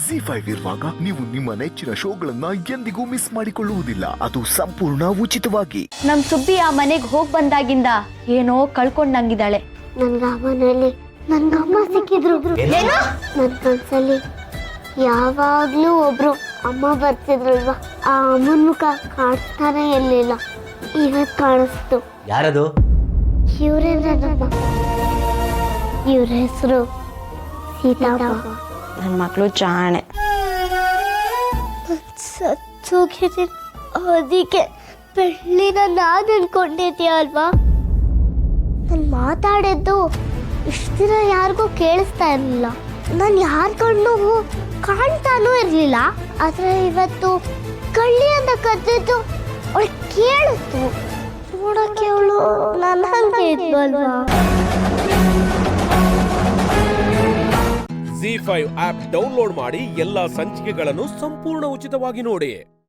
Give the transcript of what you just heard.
ZEE5 ಇರುವಾಗ ನೀವು ನಿಮ್ಮ ನೆಚ್ಚಿನ ಶೋಗಳನ್ನ ಎಂದಿಗೂ ಮಿಸ್ ಮಾಡಿಕೊಳ್ಳುವುದಿಲ್ಲ. ಅದು ಸಂಪೂರ್ಣ ಉಚಿತವಾಗಿ. ನಮ್ ಸುಬ್ಬಿ ಆ ಮನೆಗೆ ಹೋಗ್ ಬಂದಾಗಿಂದ ಏನೋ ಕಳ್ಕೊಂಡಂಗಿದ್ದಾಳೆ. ನನ್ಗ ಆ ಮನೆಯಲ್ಲಿ ನನ್ಗಮ್ಮ ಸಿಕ್ಕಿದ್ರು. ನನ್ ಕನ್ಸಲ್ಲಿ ಯಾವಾಗ್ಲೂ ಒಬ್ರು ಅಮ್ಮ ಬರ್ತಿದ್ರಲ್ವಾ, ಆ ಅಮ್ಮನ ಮುಖ ಕಾಣಿಸ್ತಾನೆ ಇರ್ಲಿಲ್ಲ. ಇವತ್ ಕಾಣಿಸ್ತು. ಯಾರದು? ಇವ್ರೇ ನನ್ನಮ್ಮ. ಇವ್ರ ಹೆಸರು ಸೀತಾಮ್ಮ. ನನ್ನ ಮಗಳು ಜಾಣೆ. ಸತ್ತೋಗಿದ್ದೀನಿ. ಅದಕ್ಕೆ ಬೆಳ್ಳಿನ ನಾನು ಅನ್ಕೊಂಡಿದ್ಯಾ ಅಲ್ವಾ? ನಾನು ಮಾತಾಡಿದ್ದು ಇಷ್ಟು ದಿನ ಯಾರಿಗೂ ಕೇಳಿಸ್ತಾ ಇರಲಿಲ್ಲ. ನಾನು ಯಾರ ಕಣ್ಣು ಕಾಣ್ತಾನೂ ಇರಲಿಲ್ಲ. ಆದರೆ ಇವತ್ತು ಕಳ್ಳಿ ಅಂತ ಕದ್ದಿದ್ದು ಅವಳು ಕೇಳಿಸ್ತು. ನೋಡೋಕ್ಕೆ ಅವಳು ನನ್ನ ಹಂಗೆ ಇದ್ಲು ಅಲ್ವಾ? ZEE5 ಆಪ್ ಡೌನ್ಲೋಡ್ ಮಾಡಿ ಎಲ್ಲಾ ಸಂಚಿಕೆಗಳನ್ನು ಸಂಪೂರ್ಣ ಉಚಿತವಾಗಿ ನೋಡಿ.